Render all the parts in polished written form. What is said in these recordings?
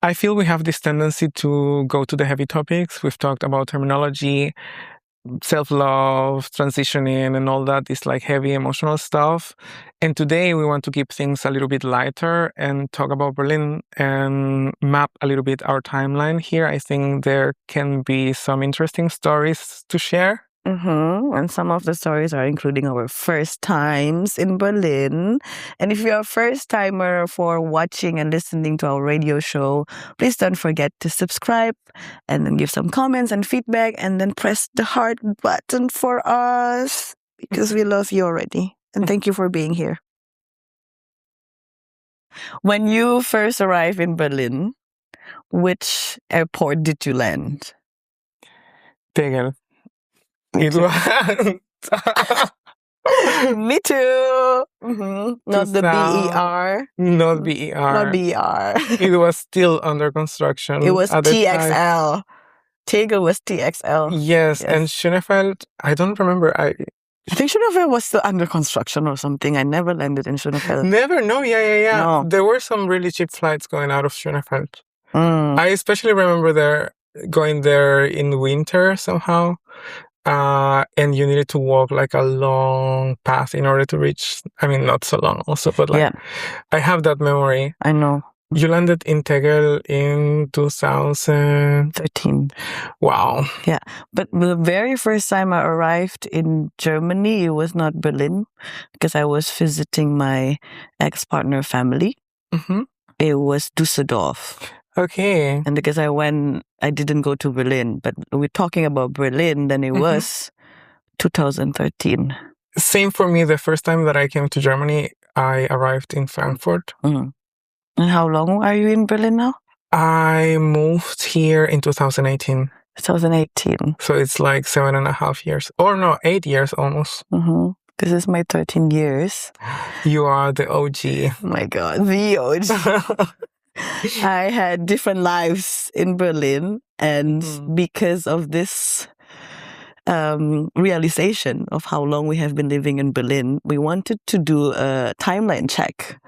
I feel we have this tendency to go to the heavy topics. We've talked about terminology, self-love, transitioning, and all that is like heavy emotional stuff. And today we want to keep things a little bit lighter and talk about Berlin and map a little bit our timeline here. I think there can be some interesting stories to share. And some of the stories are including our first times in Berlin. And if you're a first timer for watching and listening to our radio show, please don't forget to subscribe and then give some comments and feedback and then press the heart button for us because we love you already. And thank you for being here. When you first arrived in Berlin, which airport did you land? Tegel. It was Me too. Not the BER. Not BER. Not BER. It was still under construction. It was TXL. Tegel was TXL. Yes, and Schönefeld, I don't remember. I think Schönefeld was still under construction or something. I never landed in Schönefeld. Never? No, yeah. No. There were some really cheap flights going out of Schönefeld. I especially remember going there in winter somehow. And you needed to walk like a long path in order to reach, I mean, not so long also, but like, I have that memory. I know. You landed in Tegel in 2013. Wow. Yeah. But the very first time I arrived in Germany, it was not Berlin because I was visiting my ex-partner family. It was Düsseldorf. Okay. And because I didn't go to Berlin, but we're talking about Berlin, then it was 2013. Same for me. The first time that I came to Germany, I arrived in Frankfurt. And how long are you in Berlin now? I moved here in 2018. 2018. So it's like 7.5 years. Or no, 8 years almost. Because it's my 13 years. You are the OG. Oh my God, the OG. I had different lives in Berlin, and because of this realization of how long we have been living in Berlin, we wanted to do a timeline check,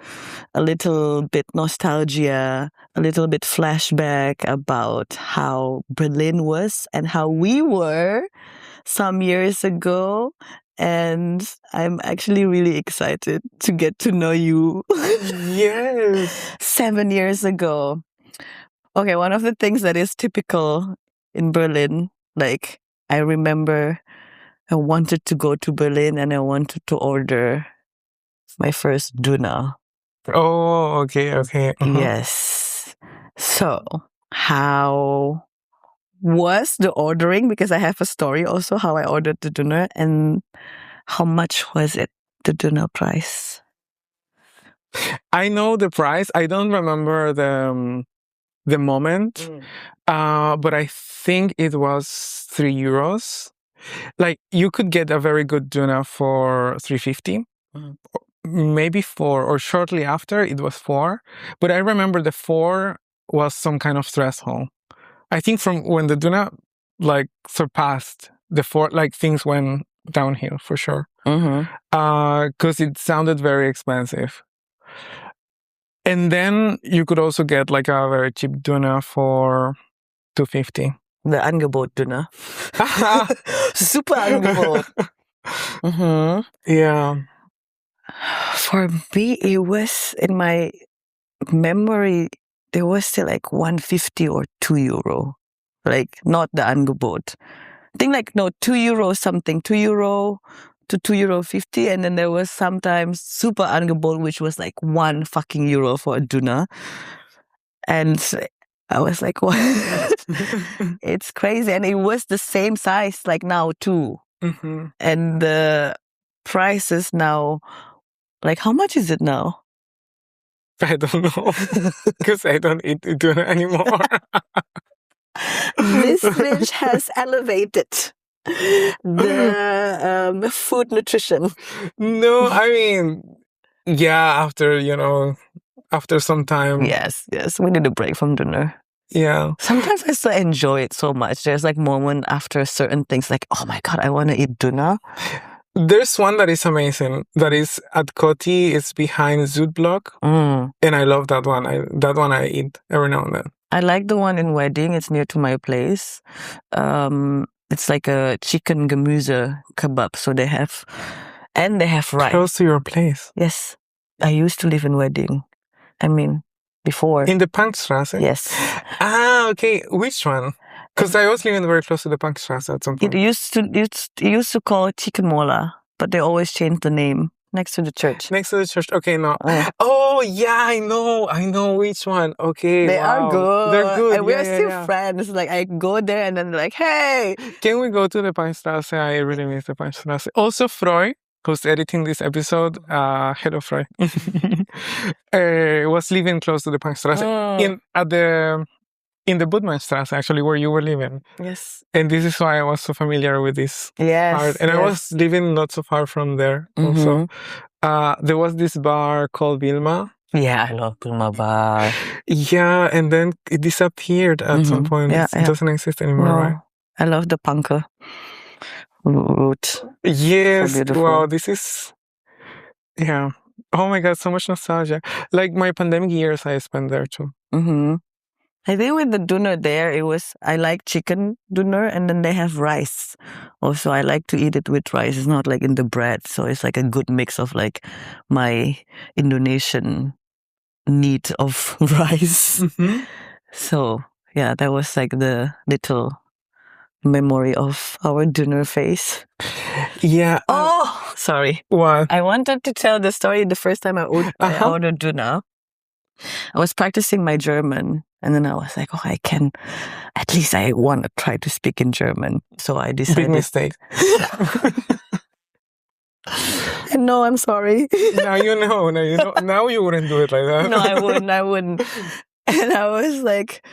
a little bit nostalgia, a little bit flashback about how Berlin was and how we were some years ago. And I'm actually really excited to get to know you. Yes. 7 years ago. Okay, one of the things that is typical in Berlin, like I remember I wanted to go to Berlin and I wanted to order my first döner. Oh, okay. Yes. So, how was the ordering? Because I have a story also how I ordered the döner, and how much was it, the döner price? I know the price. I don't remember the moment, but I think it was 3 euros. Like you could get a very good döner for 3.50, maybe 4, or shortly after it was 4. But I remember the 4 was some kind of threshold. I think from when the döner like surpassed the 4, like things went downhill for sure. Because it sounded very expensive. And then you could also get like a very cheap döner for 2.50. The Angebot döner. Super Angebot. Yeah. For me, it was, in my memory, there was still like 1.50 or 2 euro. Like not the Angebot. I think like, no, 2 euro something, 2 euro to 2 euro 50. And then there was sometimes super Angebot, which was like 1 fucking euro for a döner. And I was like, what? It's crazy. And it was the same size like now too. And the price is now, like, how much is it now? I don't know. Because I don't eat döner anymore. This bitch has elevated the food nutrition. No, I mean, yeah, after some time. Yes, we need a break from döner. Yeah. Sometimes I still enjoy it so much. There's like moment after certain things like, oh my God, I want to eat döner. There's one that is amazing. That is at Coty. It's behind Zoot Block. And I love that one. That one I eat every now and then. I like the one in Wedding. It's near to my place. It's like a chicken gemüse kebab. So they have rice. Close to your place? Yes. I used to live in Wedding. I mean, before. In the Punkstrasse? Yes. Ah, okay. Which one? Because I was living very close to the Punkstrasse at some point. It used to call Chicken Mola, but they always changed the name. Next to the church. Next to the church. Okay, no. Oh, yeah, I know which one. Okay, they are good. They're good. And we're still friends. Like, I go there and then they're like, hey. Can we go to the Punkstrasse? I really miss the Punkstrasse. Also, Freud, who's editing this episode, hello, Freud, was living close to the Punkstrasse. In the Budmannstrasse, actually, where you were living. Yes. And this is why I was so familiar with this part. And I was living not so far from there also. There was this bar called Vilma. Yeah, I love Vilma bar. Yeah, and then it disappeared at some point. It doesn't exist anymore, right? I love the punker route. Yes, so wow, this is... Yeah. Oh my God, so much nostalgia. Like my pandemic years I spent there too. I think with the döner there, I like chicken döner and then they have rice. Also, I like to eat it with rice. It's not like in the bread. So it's like a good mix of like my Indonesian need of rice. So yeah, that was like the little memory of our döner phase. Yeah. Oh, sorry. What? I wanted to tell the story the first time I ordered döner. I was practicing my German and then I was like, oh, at least I want to try to speak in German. So I decided. Big mistake. No, I'm sorry. Now you know. Now you wouldn't do it like that. No, I wouldn't. And I was like,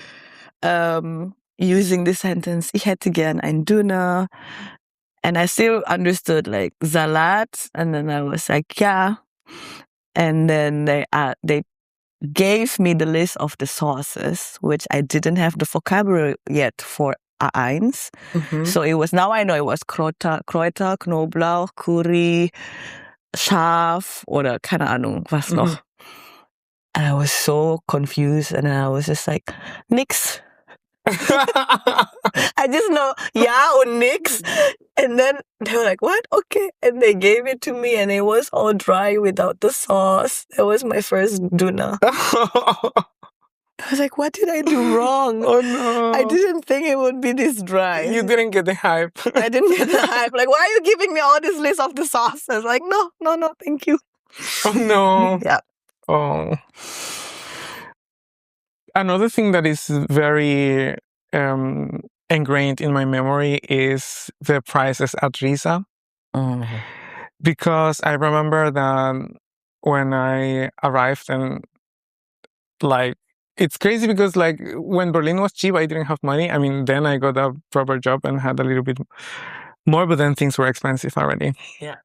using this sentence, ich hätte gern ein Döner. And I still understood like Salat. And then I was like, yeah. And then they gave me the list of the sauces, which I didn't have the vocabulary yet for A1. So it was, now I know it was Kräuter, Knoblauch, Curry, Schaf oder keine Ahnung, was noch. And I was so confused and I was just like, nix. I just know ja und nix. And then they were like, what? Okay. And they gave it to me and it was all dry without the sauce. That was my first döner. I was like, what did I do wrong? Oh no. I didn't think it would be this dry. You didn't get the hype. I didn't get the hype. Like, why are you giving me all this list of the sauces? Like, no, thank you. Oh no. Yeah. Oh. Another thing that is very ingrained in my memory is the prices at Risa. Because I remember that when I arrived and like, it's crazy because like when Berlin was cheap, I didn't have money. I mean, then I got a proper job and had a little bit more, but then things were expensive already. Yeah.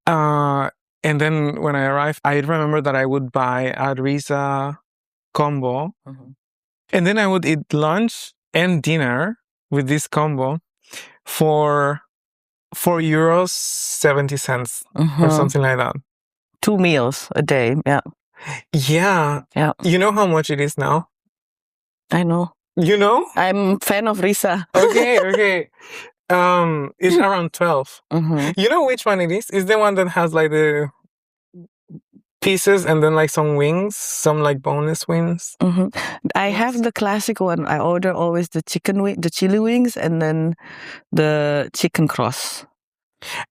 And then when I arrived, I remember that I would buy a Risa combo. And then I would eat lunch and dinner with this combo for €4.70 or something like that. 2 meals a day, yeah. Yeah. You know how much it is now? I know. You know? I'm a fan of Risa. Okay. It's around 12. You know which one it is? It's the one that has like the pieces and then like some wings, some like boneless wings. I have the classic one. I order always the chili wings and then the chicken cross.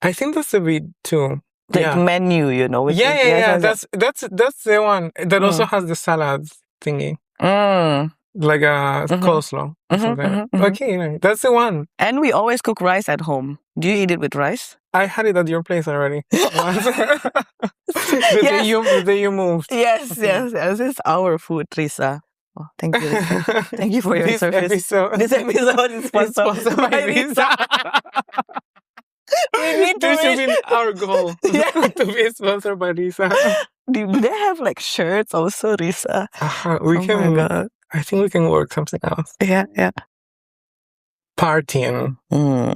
I think that's a bit too. Like menu, you know. Yeah. That's the one that also has the salad thingy. Like a coleslaw. Okay, that's the one. And we always cook rice at home. Do you eat it with rice? I had it at your place already. The day you moved. Yes. It's our food, Risa. Oh, thank you, Risa. Thank you for your service. This episode is sponsored by Risa. This should be our goal to be sponsored by Risa. Do they have like shirts also, Risa? We can. My God. I think we can work something else. Yeah. Partying. Oh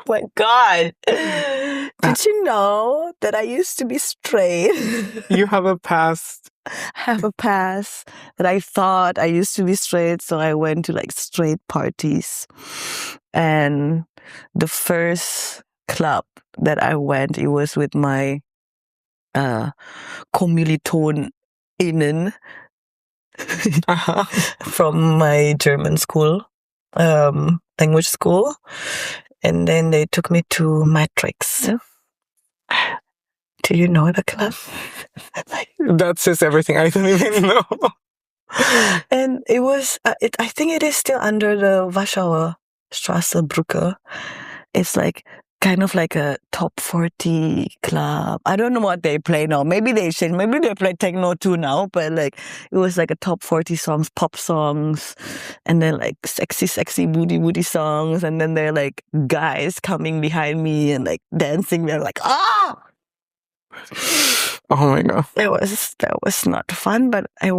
my God. Did you know that I used to be straight? You have a past. I have a past that I thought I used to be straight, so I went to like straight parties. And the first club that I went, it was with my kommilitoninnen from my German school, language school. And then they took me to Matrix. Do you know the club? That says everything. I don't even know. And it was, I think it is still under the Warschauer Straße. It's like kind of like a top 40 club. I don't know what they play now. Maybe they changed. Maybe they play techno too now. But like it was like a top 40 songs, pop songs, and then like sexy booty songs. And then they're like guys coming behind me and like dancing. They're like, ah! Oh my God. That was not fun, but I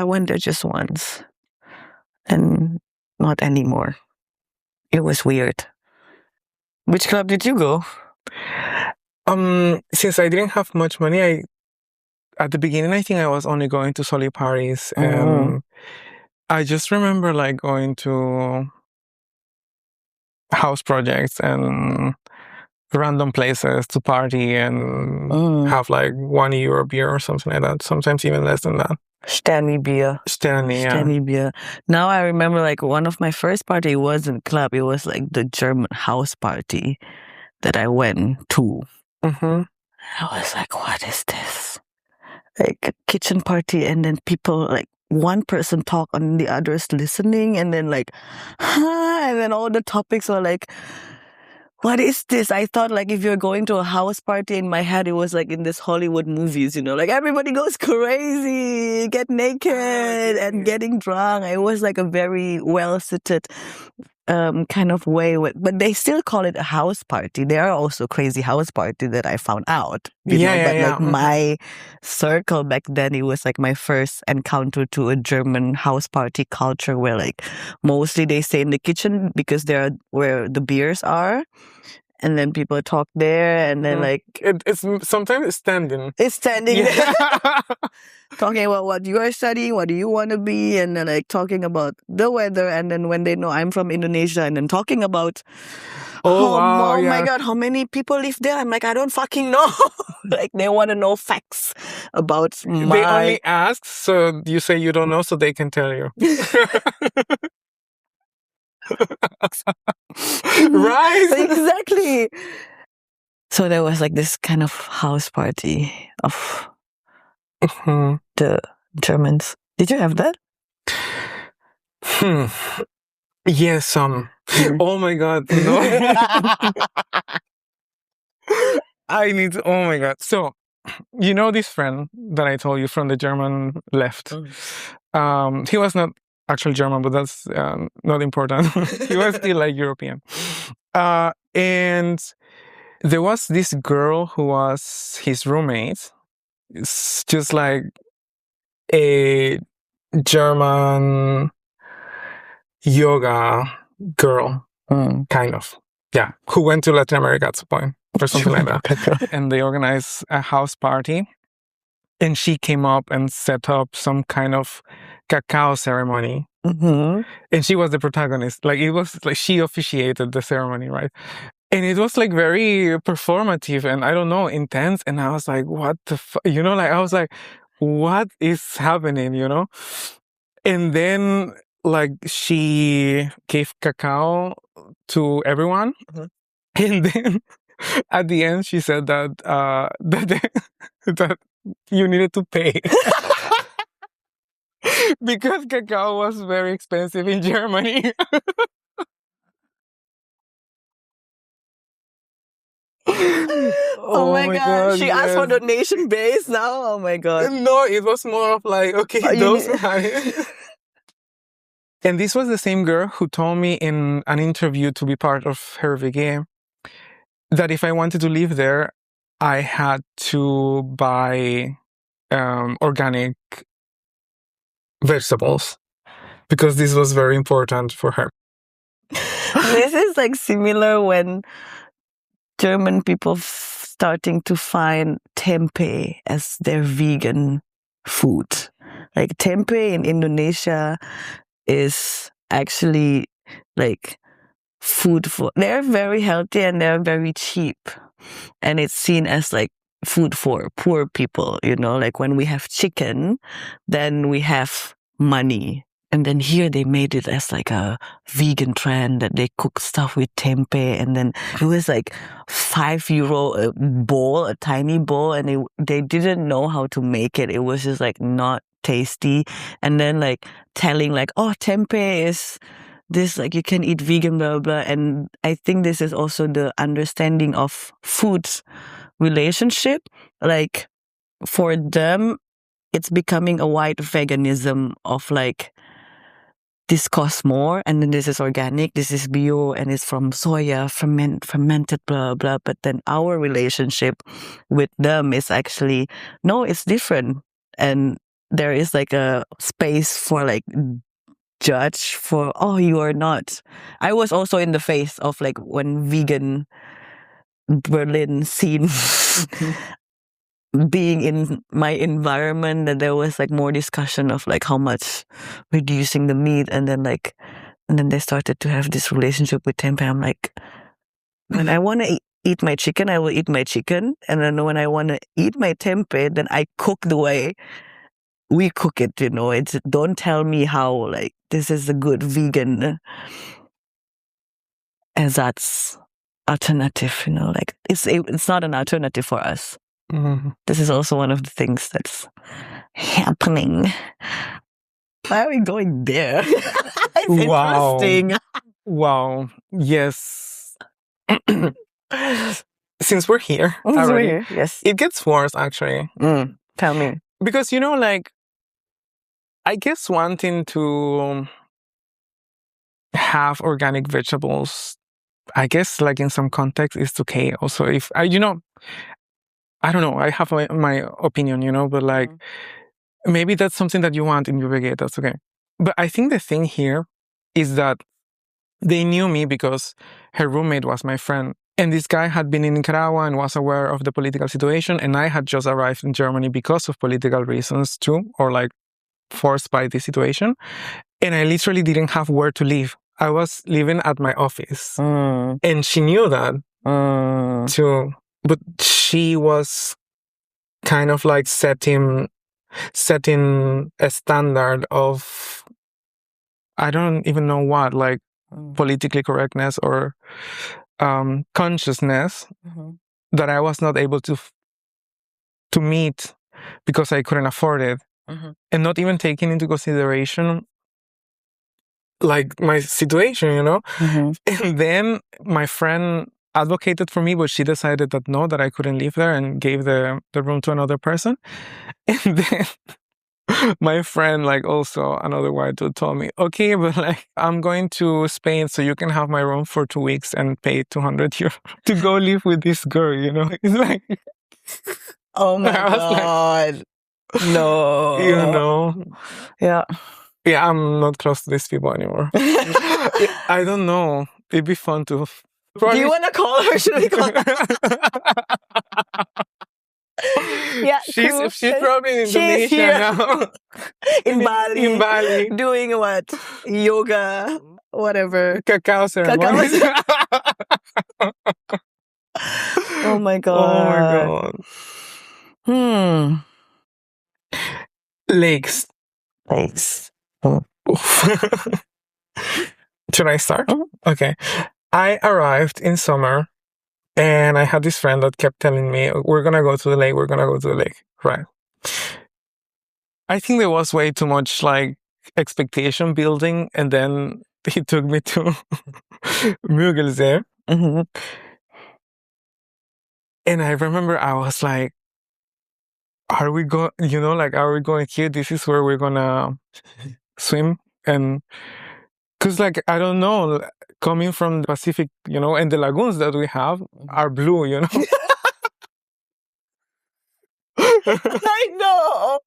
went there just once and not anymore. It was weird. Which club did you go? Since I didn't have much money, at the beginning I think I was only going to soli parties, and I just remember like going to house projects and random places to party and have like €1 beer or something like that. Sometimes even less than that. Sterni beer. Sterni beer. Now I remember like one of my first party wasn't club. It was like the German house party that I went to. Mm-hmm. I was like, what is this? Like a kitchen party, and then people like one person talk and the others listening, and then like, and then all the topics are like, what is this? I thought like if you're going to a house party, in my head it was like in this Hollywood movies, you know, like everybody goes crazy, get naked and getting drunk. It was like a very well-suited kind of way, but they still call it a house party. There are also crazy house party that I found out. But like my circle back then, it was like my first encounter to a German house party culture where like mostly they stay in the kitchen because they're where the beers are. And then people talk there, and then like it's sometimes standing. It's standing there, talking about what you are studying, what do you want to be, and then like talking about the weather. And then when they know I'm from Indonesia, and then talking about my God, how many people live there? I'm like, I don't fucking know. Like they want to know facts about They only ask, so you say you don't know, so they can tell you. Right? Exactly. So there was like this kind of house party of the Germans. Did you have that? Yes, oh my God, no. I need to, oh my God. So, you know this friend that I told you from the German left? He was not actually German, but that's not important. He was still like European. And there was this girl who was his roommate. It's just like a German yoga girl, kind of. Yeah, who went to Latin America at some point or something like that. And they organized a house party. And she came up and set up some kind of cacao ceremony. And she was the protagonist. Like it was like she officiated the ceremony, right? And it was like very performative and I don't know, intense. And I was like, what the fuck? You know, like I was like, what is happening, you know? And then like she gave cacao to everyone. And then at the end, she said that that you needed to pay. Because cacao was very expensive in Germany. Oh my God. She asked for donation base now? Oh my God. No, it was more of like, okay, those money. And this was the same girl who told me in an interview to be part of her WG that if I wanted to live there, I had to buy organic vegetables because this was very important for her. This is like similar when German people starting to find tempeh as their vegan food. Like tempeh in Indonesia is actually like food for, they're very healthy and they're very cheap. And it's seen as like food for poor people, you know, like when we have chicken, then we have money. And then here they made it as like a vegan trend that they cook stuff with tempeh. And then it was like €5 a bowl, a tiny bowl. And they didn't know how to make it. It was just like not tasty. And then like telling like, oh, tempeh is this, like you can eat vegan, blah, blah. And I think this is also the understanding of food relationship. Like for them, it's becoming a white veganism of like, this costs more, and then this is organic, this is bio, and it's from soya, fermented, blah, blah. But then our relationship with them is actually, no, it's different. And there is like a space for like judge for, oh, you are not. I was also in the face of like when vegan Berlin scene being in my environment, that there was like more discussion of like how much reducing the meat, and then they started to have this relationship with tempeh. I'm like, when I want to eat my chicken, I will eat my chicken, and then when I want to eat my tempeh, then I cook the way we cook it, you know. It's, don't tell me how like this is a good vegan ersatz alternative, you know, like it's not an alternative for us. Mm-hmm. This is also one of the things that's happening. Why are we going there? It's interesting. Wow. Yes. Since we're here already, yes, it gets worse actually. Tell me. Because, you know, like, I guess wanting to have organic vegetables, I guess like in some context is okay. Also, if you know, I don't know, I have my opinion, you know, but like maybe that's something that you want in your baguette, that's okay. But I think the thing here is that they knew me because her roommate was my friend. And this guy had been in Nicaragua and was aware of the political situation. And I had just arrived in Germany because of political reasons too, or like forced by the situation. And I literally didn't have where to live. I was living at my office. And she knew that too. But she was kind of like setting a standard of, I don't even know what, like politically correctness or consciousness that I was not able to meet because I couldn't afford it. And not even taking into consideration like my situation, you know? And then my friend advocated for me, but she decided that no, that I couldn't live there and gave the room to another person. And then my friend, like also another white dude, told me, okay, but like I'm going to Spain so you can have my room for 2 weeks and pay €200 to go live with this girl, you know? It's like, oh my God. Like, no. You know? Yeah. Yeah, I'm not close to these people anymore. I don't know. It'd be fun to... Do you want to call her? Should we call her? Yeah, she's probably in Indonesia now. in Bali. Doing what? Yoga, whatever. Cacao ceremonies. Oh my God. Oh my God. Lakes. Should I start? Okay. I arrived in summer and I had this friend that kept telling me, we're going to go to the lake. Right. I think there was way too much like expectation building, and then he took me to Müggelsee. And I remember I was like, are we going here? This is where we're gonna swim. And because like, I don't know, coming from the Pacific, you know, and the lagoons that we have are blue, you know. I know.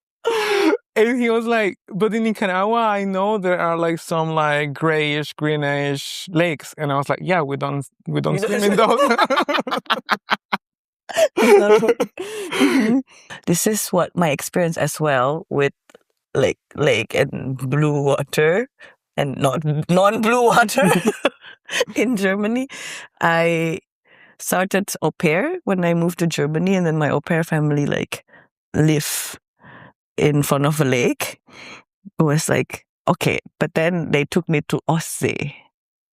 And he was like, but in Nicaragua, I know there are like some like grayish, greenish lakes. And I was like, yeah, we don't swim in those. This is what my experience as well with like lake and blue water and not non-blue water in Germany. I started au pair when I moved to Germany, and then my au pair family like live in front of a lake. It was like, okay, but then they took me to Ostsee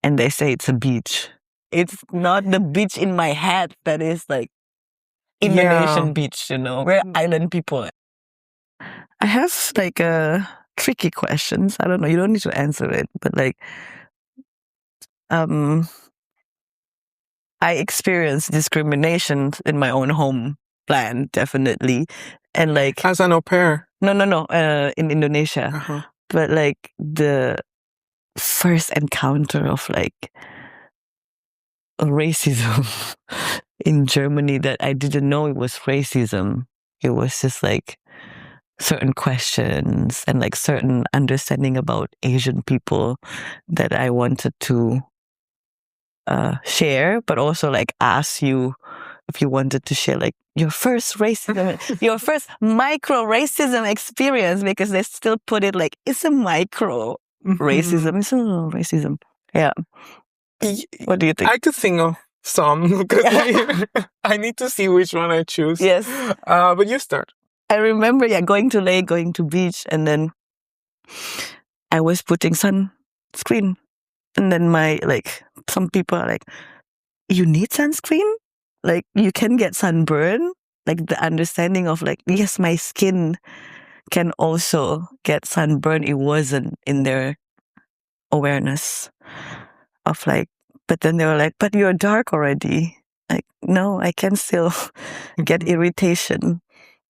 and they say it's a beach. It's not the beach in my head that is like Indonesian beach, you know, we're island people. I have like tricky questions. I don't know, you don't need to answer it, but like I experienced discrimination in my own homeland, definitely. And like as an au pair. No, in Indonesia. But like the first encounter of like racism in Germany that I didn't know it was racism. It was just like certain questions and like certain understanding about Asian people that I wanted to share, but also like ask you if you wanted to share like your first racism, your first micro racism experience, because they still put it like it's a micro racism. It's a little racism. Yeah. What do you think? I could think of some because I need to see which one I choose. Yes. But you start. I remember, going to lake, going to beach, and then I was putting sunscreen. And then some people are like, you need sunscreen? Like, you can get sunburn? Like, the understanding of like, yes, my skin can also get sunburn. It wasn't in their awareness of like, but then they were like, but you're dark already. Like, no, I can still get irritation.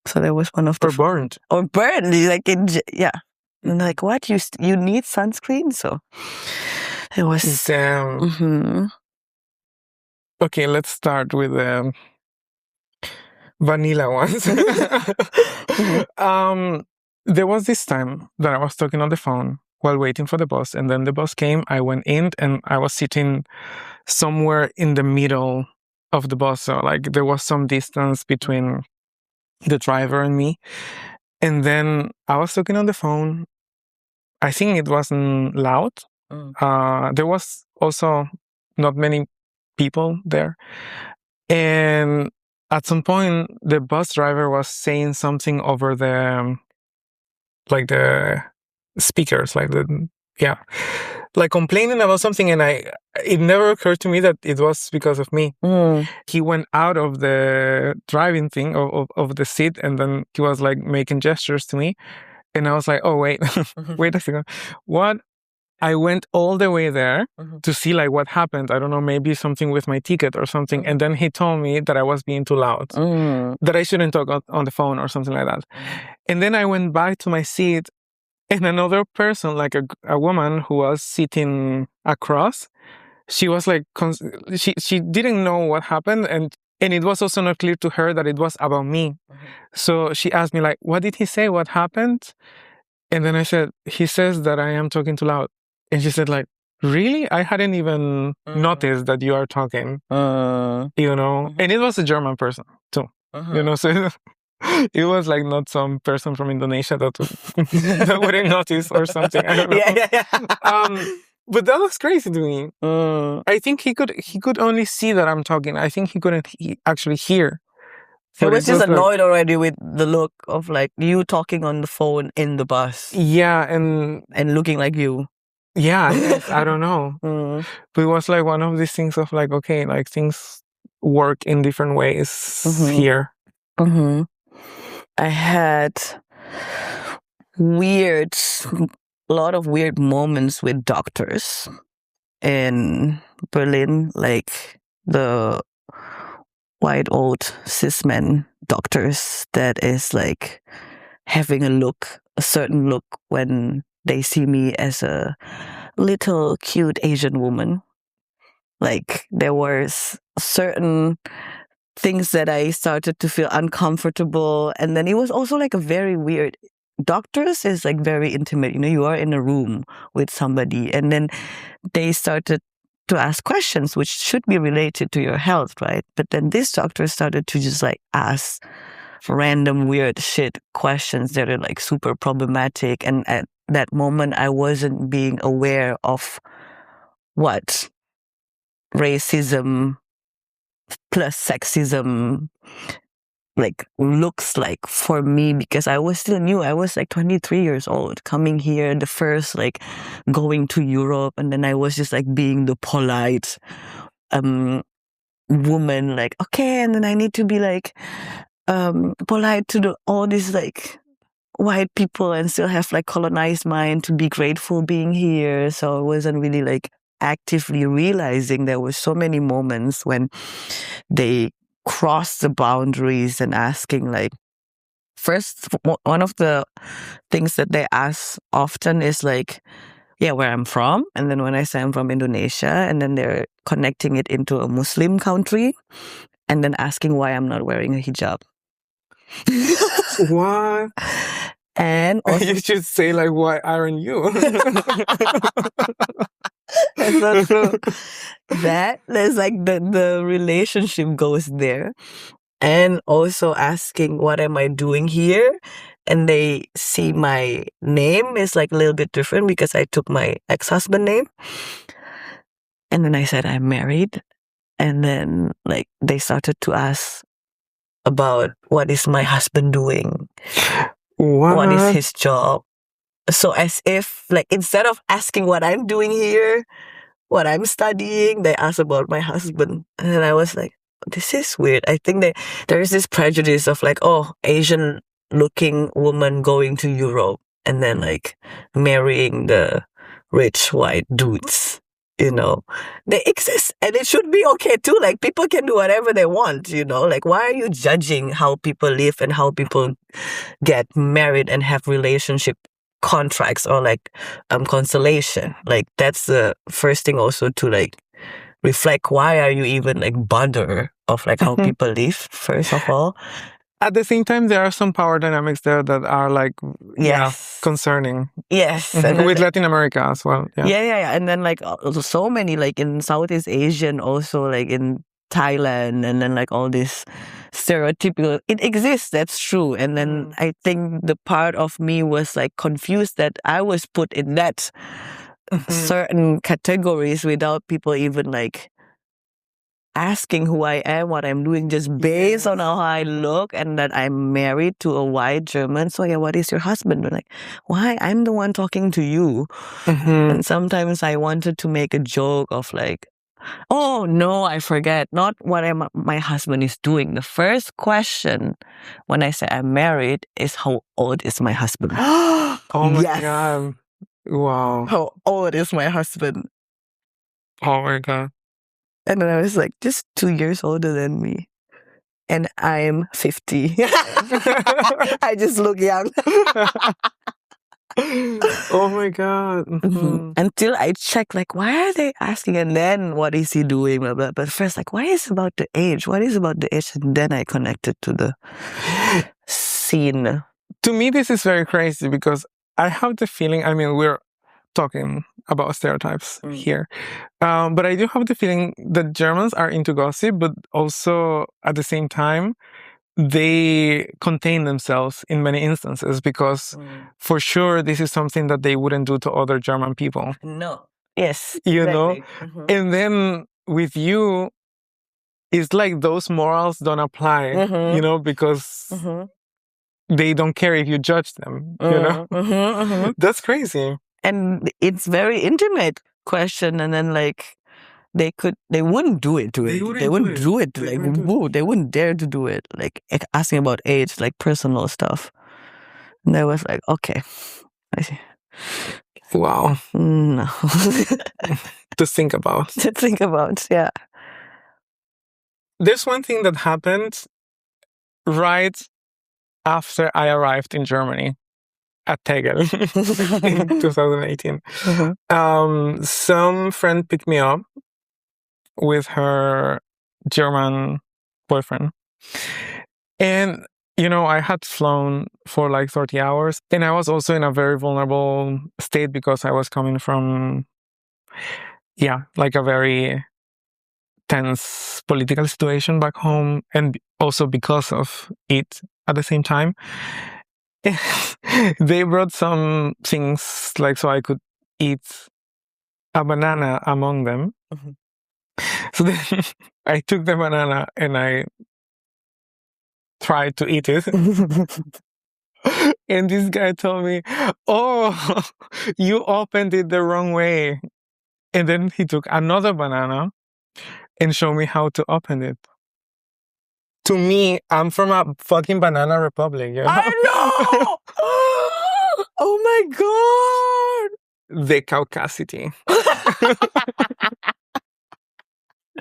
So there was one of the... Or burned. Like, yeah. And like, what? You need sunscreen? So it was... Damn. Okay, let's start with the vanilla ones. There was this time that I was talking on the phone while waiting for the bus, and then the bus came. I went in, and I was sitting somewhere in the middle of the bus. So like there was some distance between the driver and me. And then I was talking on the phone. I think it wasn't loud. There was also not many people there. And at some point, the bus driver was saying something over the speakers, like complaining about something. And it never occurred to me that it was because of me. He went out of the driving thing of the seat, and then he was like making gestures to me. And I was like, oh, wait, wait a second. What? I went all the way there to see like what happened. I don't know, maybe something with my ticket or something. And then he told me that I was being too loud, that I shouldn't talk on the phone or something like that. And then I went back to my seat, and another person, like a woman who was sitting across, she was like, she didn't know what happened. And it was also not clear to her that it was about me. So she asked me like, what did he say? What happened? And then I said, he says that I am talking too loud. And she said like, really? I hadn't even noticed that you are talking, you know? And it was a German person too, you know? So it was like not some person from Indonesia that wouldn't notice or something. I don't know. Yeah. But that was crazy to me. I think he could only see that I'm talking. I think he couldn't actually hear. He was just annoyed already with the look of like you talking on the phone in the bus. Yeah, and looking like you. Yeah, I don't know. But it was like one of these things of like, okay, like things work in different ways here. I had a lot of weird moments with doctors in Berlin, like the white old cis men doctors that is like having a certain look when they see me as a little cute Asian woman. Like there was certain things that I started to feel uncomfortable, and then it was also like a very weird doctors is like very intimate. You are in a room with somebody, and then they started to ask questions which should be related to your health, right? But then this doctor started to just like ask random weird shit questions that are like super problematic. And at that moment, I wasn't being aware of what racism plus sexism like looks like for me, because I was still new. I was like 23 years old coming here, the first like going to Europe, and then I was just like being the polite woman, like, okay, and then I need to be like polite to all these like white people and still have like colonized mind to be grateful being here. So I wasn't really like actively realizing there were so many moments when they crossed the boundaries and asking like, first, one of the things that they ask often is like, yeah, where I'm from. And then when I say I'm from Indonesia, and then they're connecting it into a Muslim country and then asking why I'm not wearing a hijab. What? And also, you should say like, why aren't you? That's not true. That there's like the relationship goes there. And also asking what am I doing here? And they see my name is like a little bit different because I took my ex-husband name. And then I said I'm married. And then like they started to ask about what is my husband doing? What is his job? So as if like instead of asking what I'm doing here, what I'm studying, they ask about my husband. And then I was like, this is weird. I think there is this prejudice of like, oh, Asian looking woman going to Europe and then like marrying the rich white dudes. They exist, and it should be okay too. Like people can do whatever they want, like why are you judging how people live and how people get married and have relationship contracts or like constellation? Like that's the first thing also to like reflect, why are you even like bother of like how people live, first of all. At the same time, there are some power dynamics there that are like, Yes. concerning. Yes. And with Latin America as well. Yeah. And then like so many like in Southeast Asian, also like in Thailand, and then like all this stereotypical, it exists, that's true. And then I think the part of me was like confused that I was put in that certain categories without people even like asking who I am, what I'm doing, just based on how I look, and that I'm married to a white German. So yeah, what is your husband? Like, why? I'm the one talking to you. And sometimes I wanted to make a joke of like, oh no, I forget, not what my husband is doing. The first question when I say I'm married is, how old is my husband? Oh my God. Wow. How old is my husband? Oh my God. And then I was like, just 2 years older than me. And I'm 50. I just look young. Oh my God. Until I check, like, why are they asking? And then, what is he doing? Blah, blah. But first, like, why is about the age? What is about the age? And then I connected to the scene. To me, this is very crazy because I have the feeling, I mean, we're talking about stereotypes here. But I do have the feeling that Germans are into gossip, but also at the same time, they contain themselves in many instances because for sure, this is something that they wouldn't do to other German people. No. Yes. You know? And then with you, it's like those morals don't apply, because they don't care if you judge them, That's crazy. And it's very intimate question. And then like, they wouldn't do it to it. They wouldn't do it. Like, whoa, they wouldn't dare to do it. Like asking about age, like personal stuff. And I was like, okay. I see. Wow. No. To think about. To think about, yeah. There's one thing that happened right after I arrived in Germany at Tegel in 2018. Some friend picked me up with her German boyfriend. And I had flown for like 30 hours, and I was also in a very vulnerable state because I was coming from, like a very tense political situation back home, and also because of it at the same time. They brought some things like so I could eat a banana among them. Mm-hmm. So then I took the banana and I tried to eat it. And this guy told me, "Oh, you opened it the wrong way." And then he took another banana and showed me how to open it. To me, I'm from a fucking banana republic. I know! Oh my God! The caucasity.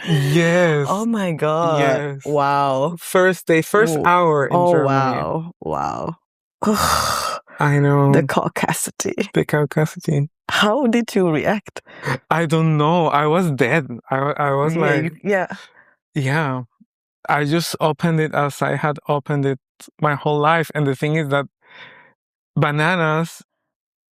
Yes. Oh my God. Yes. Wow. First hour in Germany. Wow. I know. The caucasity. How did you react? I don't know. I was dead. I was Yeah. I just opened it as I had opened it my whole life. And the thing is that bananas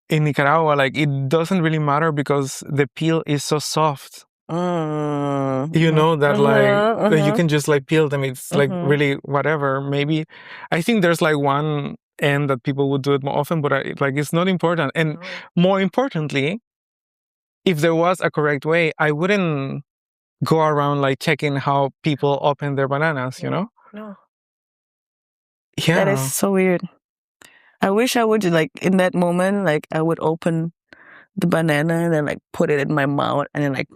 in Nicaragua, like, it doesn't really matter because the peel is so soft. You know that that you can just like peel them. It's like really whatever. Maybe I think there's like one end that people would do it more often, but it's not important. And more importantly, if there was a correct way, I wouldn't go around like checking how people open their bananas, No. Yeah. That is so weird. I wish I would like in that moment, like I would open the banana and then like put it in my mouth and then like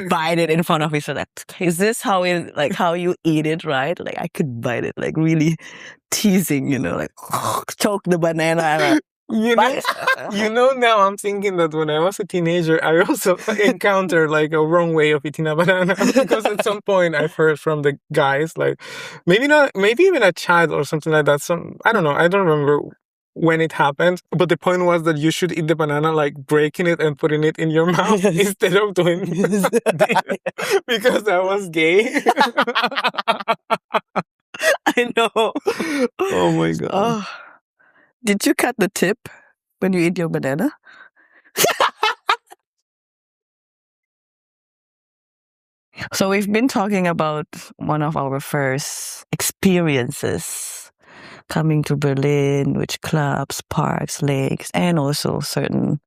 bite it in front of me. So that is this how you eat it, right? Like I could bite it, like really teasing, like choke the banana. And, now I'm thinking that when I was a teenager, I also encountered like a wrong way of eating a banana because at some point I've heard from the guys, like maybe even a child or something like that. I don't know. I don't remember when it happened, but the point was that you should eat the banana like breaking it and putting it in your mouth instead of doing because I was gay. I know. Oh my God. Oh. Did you cut the tip when you eat your banana? So we've been talking about one of our first experiences coming to Berlin, which clubs, parks, lakes, and also certain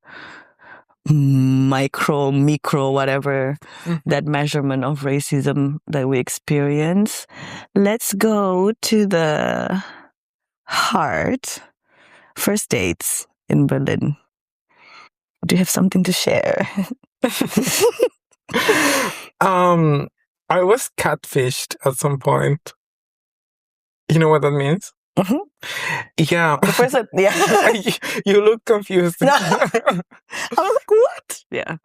micro, whatever, that measurement of racism that we experience. Let's go to the heart. First dates in Berlin. Do you have something to share? I was catfished at some point. You know what that means? Yeah. The person, yeah. You look confused. No. I was like, what? Yeah.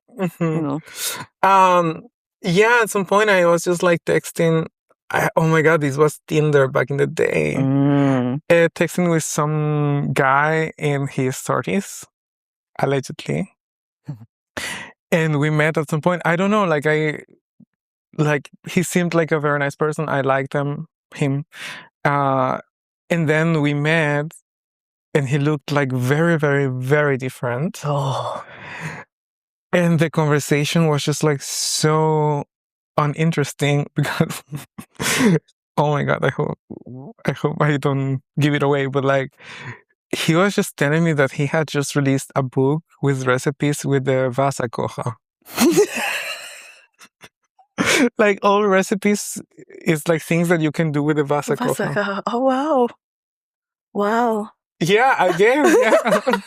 Yeah, at some point I was just like texting. Oh my God, this was Tinder back in the day. Texting with some guy in his 30s, allegedly. And we met at some point. I don't know, he seemed like a very nice person. I liked him. And then we met and he looked like very, very, very different. Oh. And the conversation was just like so uninteresting because oh my God, I hope I don't give it away, but like he was just telling me that he had just released a book with recipes with the Wasserkocher. Like all recipes is like things that you can do with the Wasserkocher. Oh wow. Yeah, I guess. Yeah.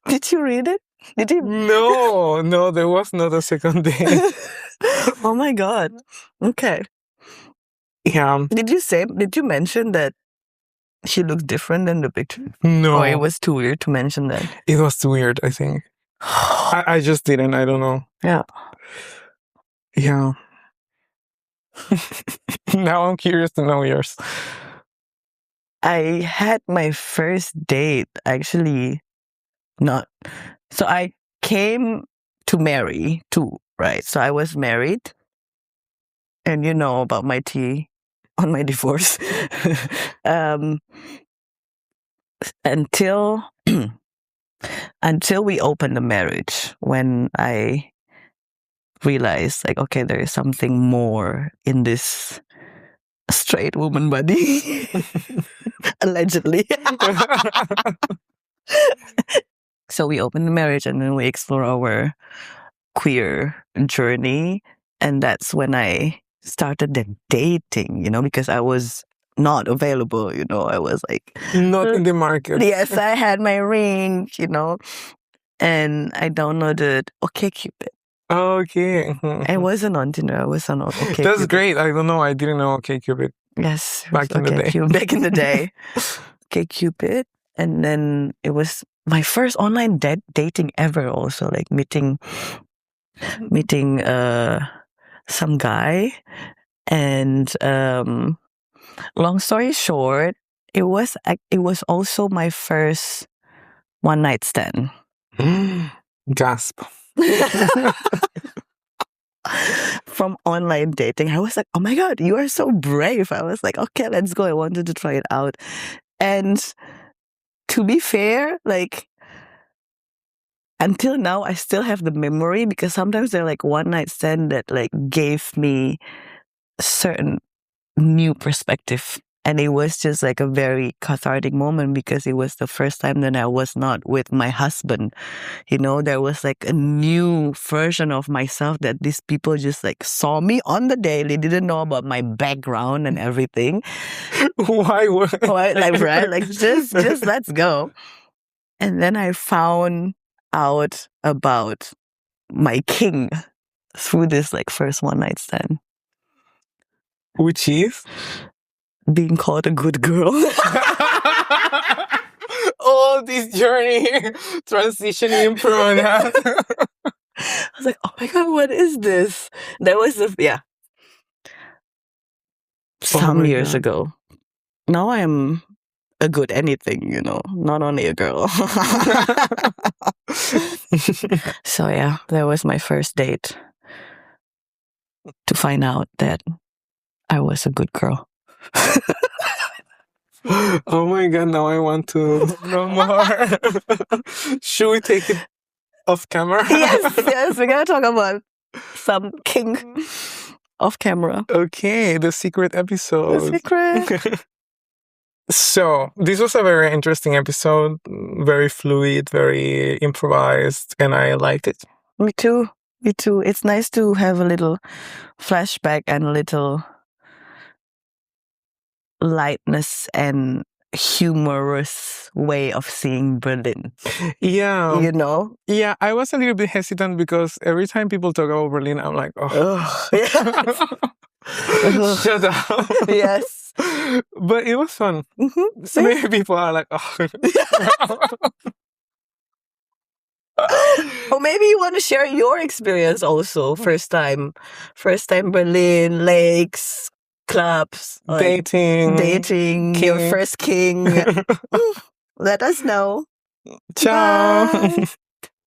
Did you read it? Did you? No, there was not a second date. Oh my God. Okay. Yeah. Did you mention that she looked different than the picture? No. Or it was too weird to mention that? It was too weird, I think. I just didn't. I don't know. Yeah. Yeah. Now I'm curious to know yours. I had my first date actually not. So I came to marry too, right? So I was married. And you know about my tea. on my divorce. Until we opened the marriage, when I realized, like, okay, there is something more in this straight woman body. Allegedly. So we opened the marriage, and then we explore our queer journey. And that's when I started the dating, because I was not available, I was like... Not in the market. Yes, I had my ring, and I downloaded okcupid. Okay. I wasn't on Tinder, I was on okcupid. That's great. I don't know. I didn't know okcupid. Yes. Back in the day. Back in the day. okcupid. And then it was my first online dating ever also, like meeting some guy. And long story short, it was also my first one night stand. Gasp. From online dating. I was like, oh my God, you are so brave. I was like, okay, let's go. I wanted to try it out. And to be fair, like, until now, I still have the memory, because sometimes they're like one night stand that like gave me a certain new perspective. And it was just like a very cathartic moment, because it was the first time that I was not with my husband. There was like a new version of myself that these people just like saw me on the daily, didn't know about my background and everything. Why? Like, right? Like, just let's go. And then I found out about my king through this like first one night stand. Which is? Being called a good girl. Oh, this journey transitioning from that. I was like, oh my God, what is this? That was some years ago. Now I'm a good anything, not only a girl. So yeah, that was my first date, to find out that I was a good girl. Oh my God, now I want to know more. Should we take it off camera? Yes, we're gonna talk about some kink off camera. Okay, the secret episode. The secret. So, this was a very interesting episode, very fluid, very improvised, and I liked it. Me too. It's nice to have a little flashback and a little lightness and humorous way of seeing Berlin. Yeah. Yeah, I was a little bit hesitant, because every time people talk about Berlin, I'm like, oh. Shut up. Yes. But it was fun. Mm-hmm. So many people are like, oh. Or maybe you want to share your experience also. First time Berlin, lakes, clubs, dating, your first king. Let us know. Ciao. Bye.